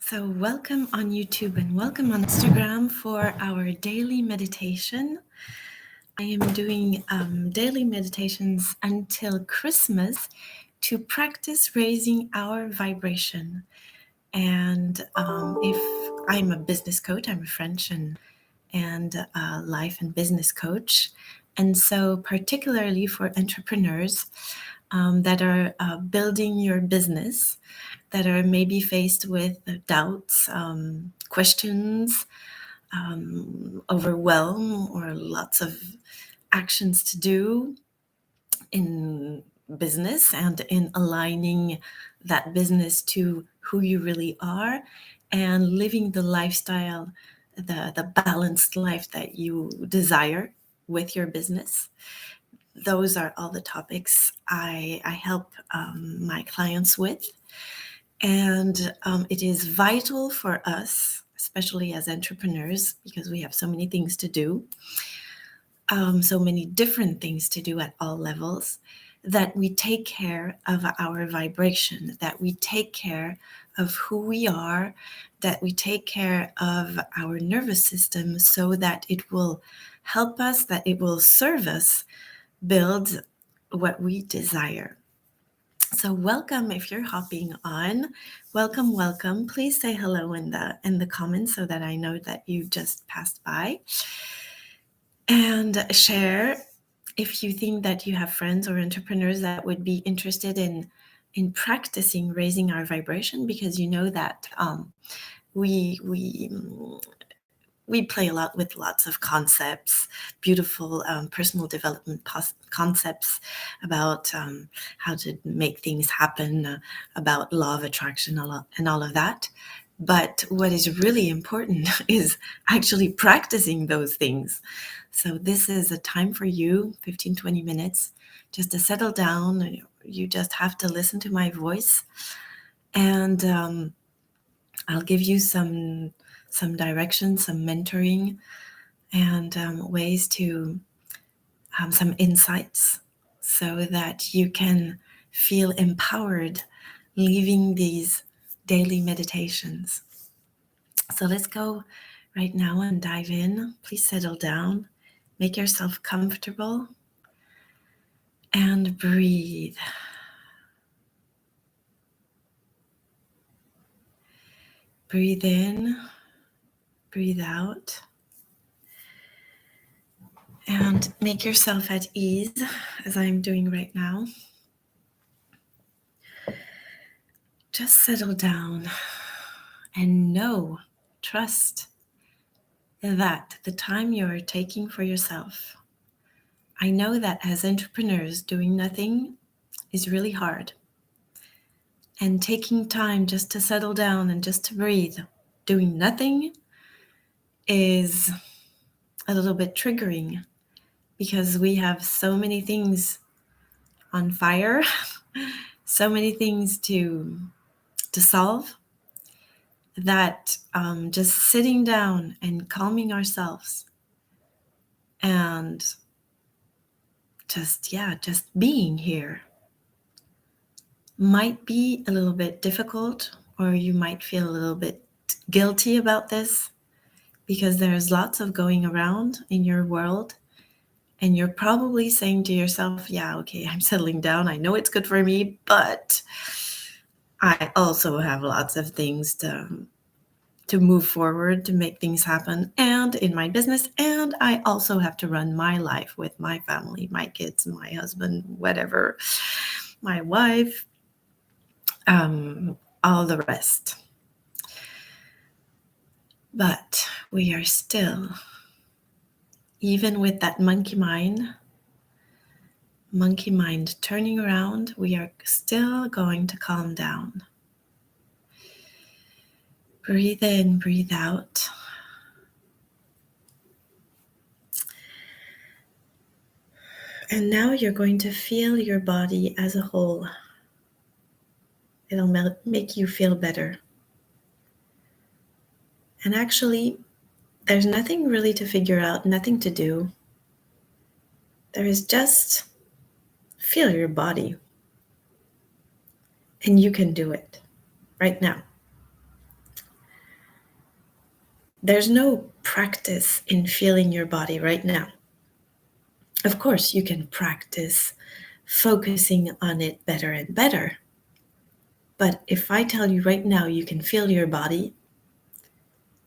So, welcome on YouTube and welcome on Instagram for our daily meditation. I am doing daily meditations until Christmas to practice raising our vibration. And if I'm a business coach, I'm a French and life and business coach. And so, particularly for entrepreneurs that are building your business, that are maybe faced with doubts, questions, overwhelm, or lots of actions to do in business and in aligning that business to who you really are and living the lifestyle, the balanced life that you desire with your business. Those are all the topics I help my clients with. And it is vital for us, especially as entrepreneurs, because we have so many things to do, so many different things to do at all levels, that we take care of our vibration, that we take care of who we are, that we take care of our nervous system so that it will help us, that it will serve us build what we desire. So welcome if you're hopping on. Welcome. Please say hello in the comments so that I know that you just passed by. And share if you think that you have friends or entrepreneurs that would be interested in practicing raising our vibration, because you know that we play a lot with lots of concepts, beautiful personal development concepts about how to make things happen, about law of attraction and all of that. But what is really important is actually practicing those things. So this is a time for you, 15, 20 minutes, just to settle down. You just have to listen to my voice. And I'll give you some direction, some mentoring, and ways to some insights so that you can feel empowered leaving these daily meditations. So let's go right now and dive in. Please settle down, make yourself comfortable, and breathe. Breathe in, breathe out. And make yourself at ease, as I'm doing right now. Just settle down and trust that the time you're taking for yourself. I know that as entrepreneurs, doing nothing is really hard. And taking time just to settle down and just to breathe, doing nothing, is a little bit triggering, because we have so many things on fire, so many things to solve, that just sitting down and calming ourselves and just being here might be a little bit difficult, or you might feel a little bit guilty about this, because there's lots of going around in your world. And you're probably saying to yourself, yeah, okay, I'm settling down. I know it's good for me, but I also have lots of things to move forward, to make things happen, and in my business. And I also have to run my life with my family, my kids, my husband, whatever, my wife, all the rest. But we are still, even with that monkey mind turning around, we are still going to calm down. Breathe in, breathe out. And now you're going to feel your body as a whole. It'll make you feel better. And actually, there's nothing really to figure out, nothing to do. There is just feel your body. And you can do it right now. There's no practice in feeling your body right now. Of course, you can practice focusing on it better and better. But if I tell you right now you can feel your body,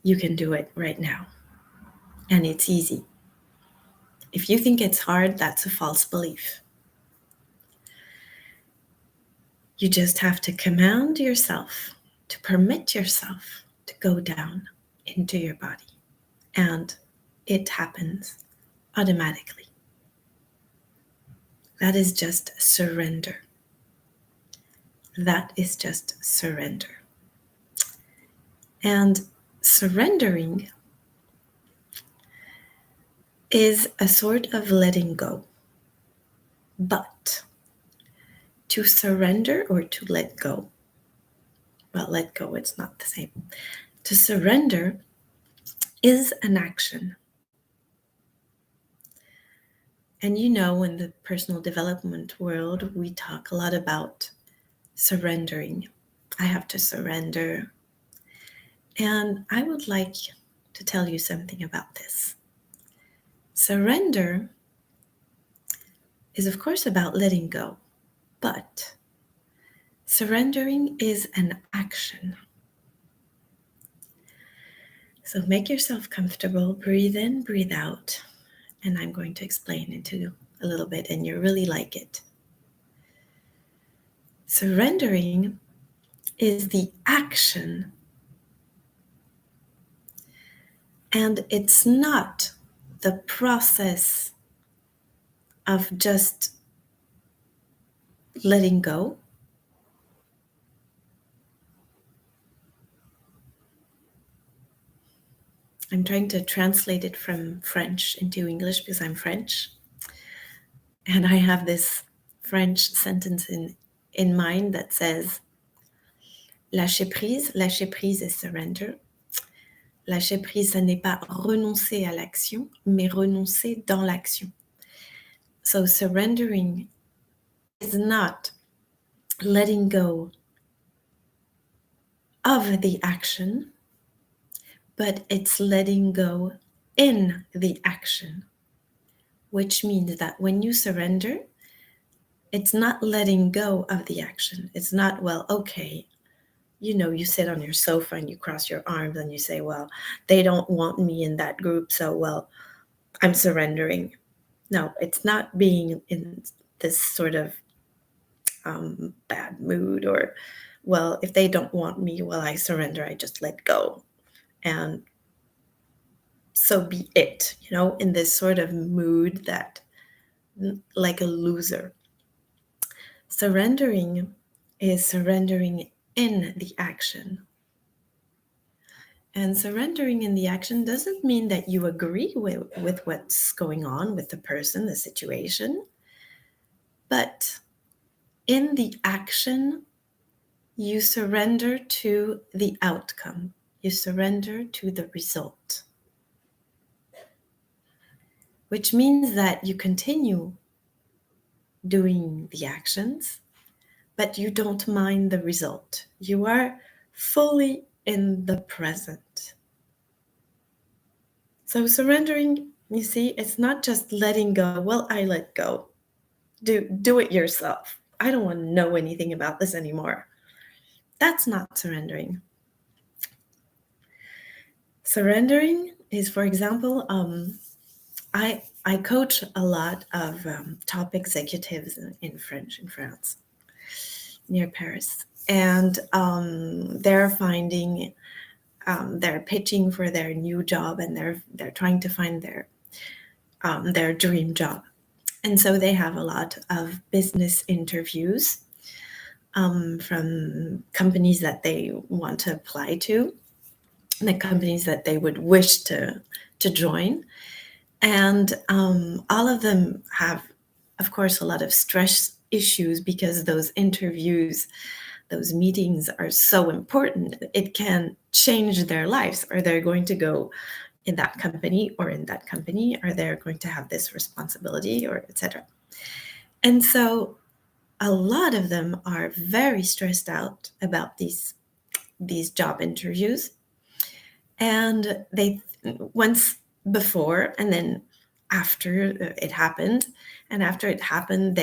you can do it right now. And it's easy. If you think it's hard, that's a false belief. You just have to command yourself, to permit yourself to go down into your body. And it happens automatically. That is just surrender. That is just surrender. And surrendering is a sort of letting go. But to surrender or to let go, well, let go, it's not the same. To surrender is an action. And you know, in the personal development world, we talk a lot about surrendering. I have to surrender. And I would like to tell you something about this. Surrender is, of course, about letting go, but surrendering is an action. So make yourself comfortable, breathe in, breathe out, and I'm going to explain into a little bit, and you'll really like it. Surrendering is the action, and it's not the process of just letting go. I'm trying to translate it from French into English because I'm French. And I have this French sentence in mind that says, lâcher prise is surrender. Lâcher prise, ce n'est pas renoncer à l'action, mais renoncer dans l'action. So surrendering is not letting go of the action, but it's letting go in the action, which means that when you surrender, it's not letting go of the action. It's not, well, okay, you know, you sit on your sofa and you cross your arms and you say, well, they don't want me in that group, so, well, I'm surrendering. No, it's not being in this sort of bad mood or, well, if they don't want me, well, I surrender, I just let go. And so be it, you know, in this sort of mood that, like a loser. Surrendering is surrendering in the action. And surrendering in the action doesn't mean that you agree with what's going on with the person, the situation. But in the action, you surrender to the outcome. You surrender to the result. Which means that you continue doing the actions, but you don't mind the result. You are fully in the present. So surrendering, you see, it's not just letting go. Well, I let go. Do it yourself. I don't want to know anything about this anymore. That's not surrendering. Surrendering is, for example, I coach a lot of top executives in France, near Paris. And they're finding, they're pitching for their new job, and they're trying to find their dream job. And so they have a lot of business interviews from companies that they want to apply to, the companies that they would wish to join. And all of them have, of course, a lot of stress issues because those interviews, those meetings are so important. It can change their lives. Are they going to go in that company or in that company? Are they going to have this responsibility, or etc.? And so a lot of them are very stressed out about these job interviews. And they once before and then after it happened, and after it happened,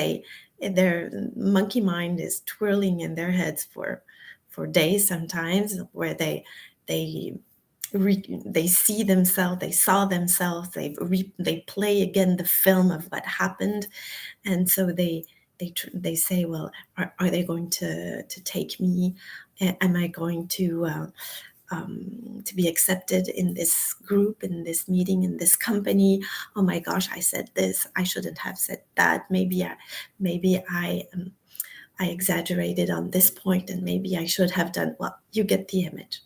their monkey mind is twirling in their heads for days sometimes, where they they see themselves, they saw themselves, they play again the film of what happened, and so they say, well, are they going to take me? Am I going to be accepted in this group, in this meeting, in this company? Oh my gosh, I said this. I shouldn't have said that. Maybe I exaggerated on this point, and maybe I should have done. Well, you get the image.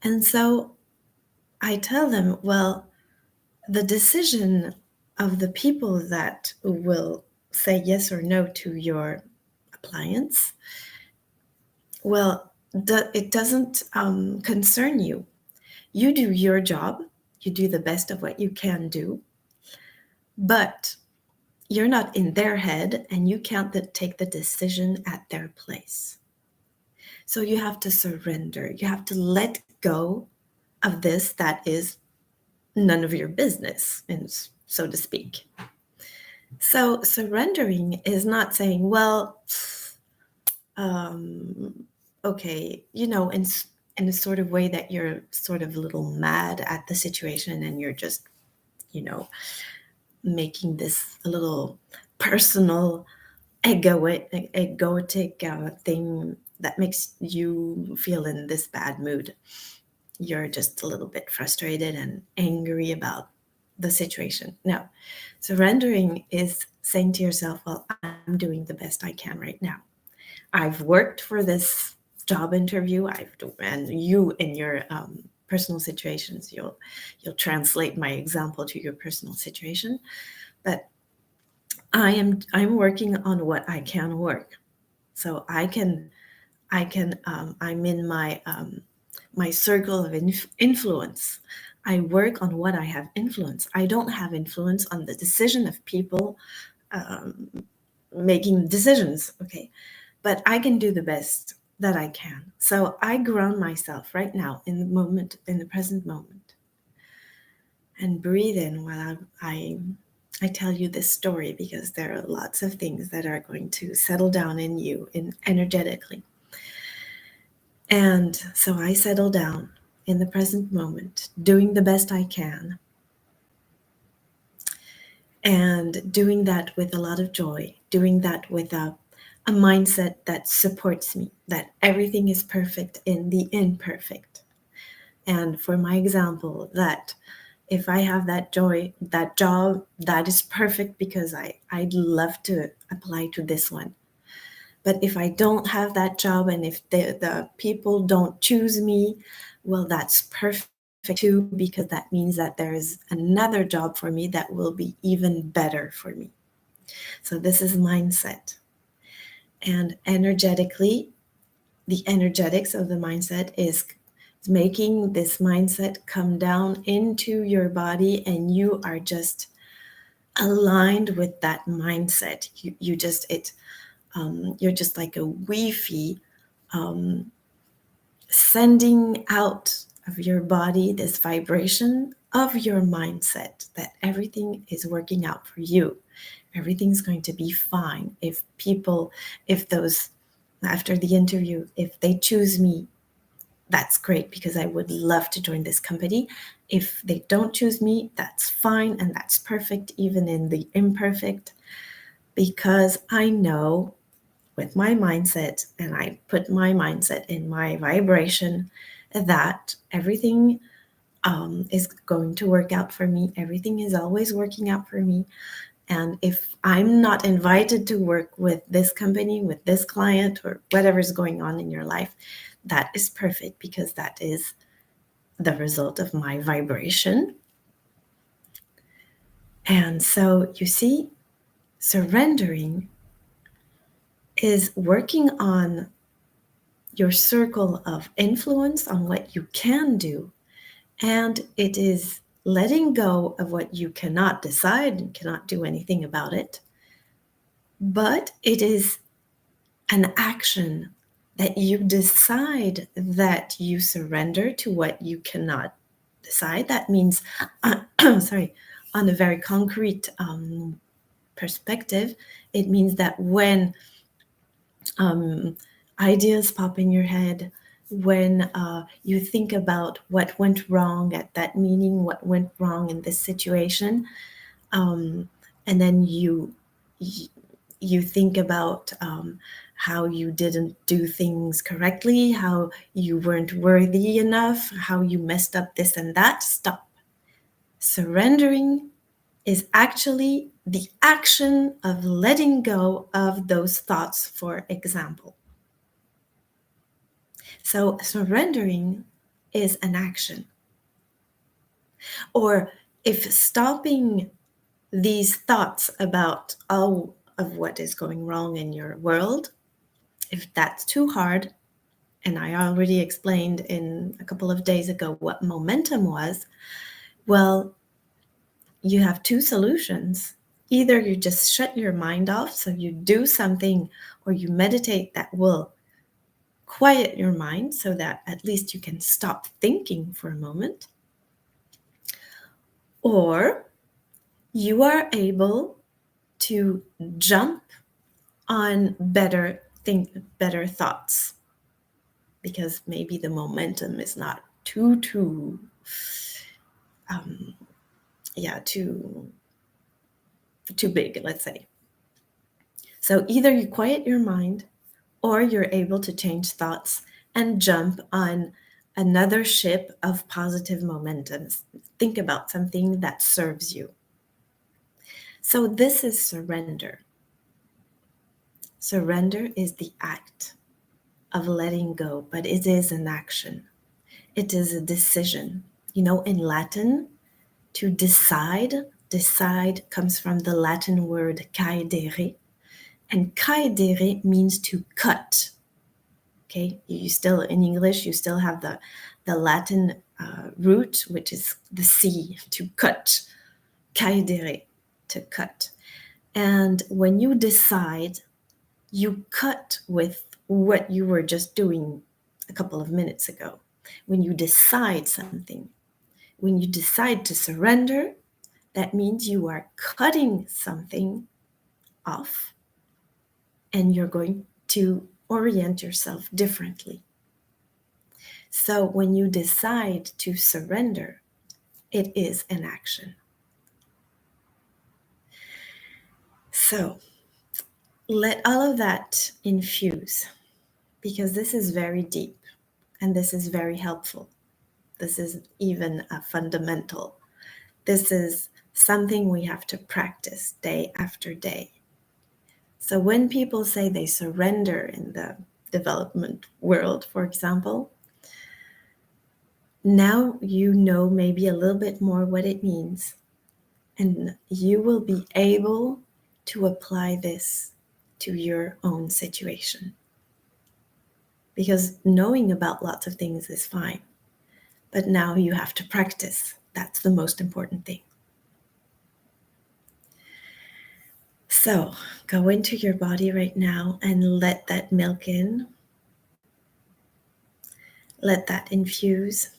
And so I tell them, well, the decision of the people that will say yes or no to your appliance, well, it doesn't concern you. You do your job, you do the best of what you can do, but you're not in their head and you can't take the decision at their place. So you have to surrender. You have to let go of this that is none of your business, and so to speak. So surrendering is not saying, well, okay, in a sort of way that you're sort of a little mad at the situation and you're just, you know, making this a little personal, egoic thing that makes you feel in this bad mood. You're just a little bit frustrated and angry about the situation. No, surrendering is saying to yourself, well, I'm doing the best I can right now. I've worked for this job interview. And you in your personal situations, you'll translate my example to your personal situation. But I'm working on what I can work. So I'm in my circle of influence. I work on what I have influence. I don't have influence on the decision of people um, making decisions. Okay, but I can do the best that I can. So I ground myself right now in the moment, in the present moment, and breathe in while I tell you this story, because there are lots of things that are going to settle down in you energetically. And so I settle down in the present moment, doing the best I can, and doing that with a lot of joy, doing that with a mindset that supports me, that everything is perfect in the imperfect. And for my example, that if I have that joy, that job, that is perfect because I'd love to apply to this one. But if I don't have that job and if the people don't choose me, well, that's perfect too, because that means that there is another job for me that will be even better for me. So this is mindset. And energetically, the energetics of the mindset is making this mindset come down into your body, and you are just aligned with that mindset. You're just like a Wi-Fi sending out of your body this vibration of your mindset that everything is working out for you. Everything's going to be fine. If those, after the interview, if they choose me, that's great, because I would love to join this company. If they don't choose me, that's fine, and that's perfect, even in the imperfect, because I know with my mindset, and I put my mindset in my vibration, that everything is going to work out for me. Everything is always working out for me. And if I'm not invited to work with this company, with this client, or whatever's going on in your life, that is perfect, because that is the result of my vibration. And so you see, surrendering is working on your circle of influence, on what you can do, and it is letting go of what you cannot decide and cannot do anything about it. But it is an action that you decide that you surrender to what you cannot decide. That means, sorry, on a very concrete perspective, it means that when ideas pop in your head, when you think about what went wrong at that meeting, what went wrong in this situation, and then you think about how you didn't do things correctly, how you weren't worthy enough, how you messed up this and that. Stop. Surrendering is actually the action of letting go of those thoughts, for example. So surrendering is an action. Or if stopping these thoughts about all of what is going wrong in your world, if that's too hard, and I already explained in a couple of days ago what momentum was, well, you have two solutions. Either you just shut your mind off, so you do something or you meditate that will quiet your mind so that at least you can stop thinking for a moment. Or you are able to jump on better thoughts, because maybe the momentum is not too big, let's say. So either you quiet your mind or you're able to change thoughts and jump on another ship of positive momentums. Think about something that serves you. So this is surrender. Surrender is the act of letting go, but it is an action. It is a decision. You know, in Latin, to decide comes from the Latin word caedere, and caedere means to cut. Okay, you still, in English, you still have the Latin root, which is the C, to cut. Caedere, to cut. And when you decide, you cut with what you were just doing a couple of minutes ago. When you decide something, when you decide to surrender, that means you are cutting something off and you're going to orient yourself differently. So when you decide to surrender, it is an action. So let all of that infuse, because this is very deep and this is very helpful. This is even a fundamental. This is something we have to practice day after day. So when people say they surrender in the development world, for example, now you know maybe a little bit more what it means, and you will be able to apply this to your own situation. Because knowing about lots of things is fine, but now you have to practice. That's the most important thing. So go into your body right now and let that milk in. Let that infuse.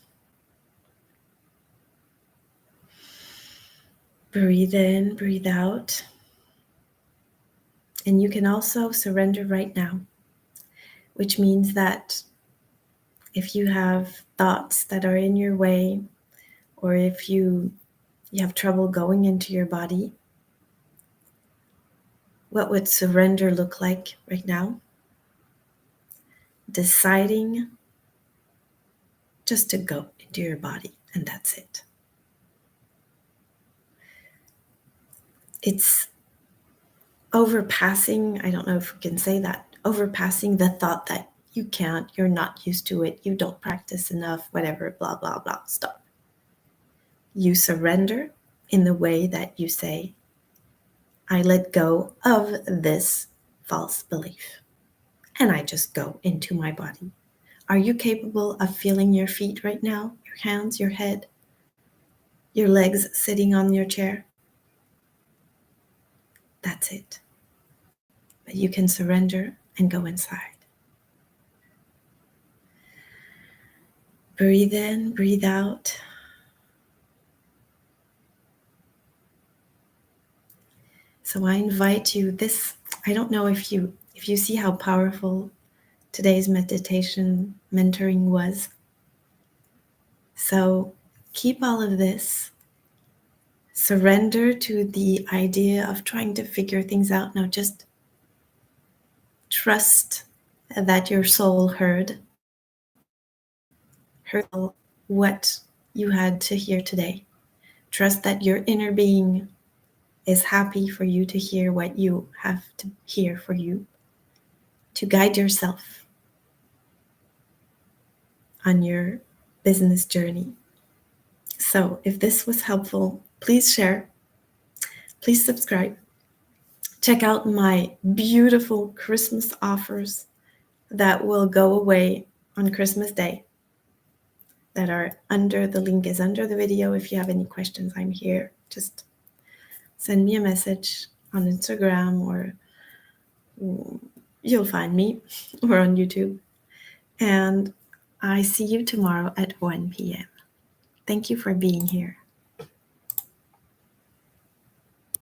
Breathe in, breathe out. And you can also surrender right now, which means that if you have thoughts that are in your way, or if you have trouble going into your body, what would surrender look like right now? Deciding just to go into your body, and that's it. It's overpassing, I don't know if we can say that, overpassing the thought that you can't, you're not used to it, you don't practice enough, whatever, blah, blah, blah. Stop. You surrender in the way that you say, I let go of this false belief, and I just go into my body. Are you capable of feeling your feet right now? Your hands, your head, your legs sitting on your chair? That's it. But you can surrender and go inside. Breathe in, breathe out. So I invite you, I don't know if you see how powerful today's meditation mentoring was. So keep all of this. Surrender to the idea of trying to figure things out. Now just trust that your soul heard what you had to hear today. Trust that your inner being is happy for you to hear what you have to hear for you, to guide yourself on your business journey. So if this was helpful, please share, please subscribe. Check out my beautiful Christmas offers that will go away on Christmas Day. The link is under the video. If you have any questions, I'm here. Just send me a message on Instagram, or you'll find me, or on YouTube. And I see you tomorrow at 1 p.m. Thank you for being here.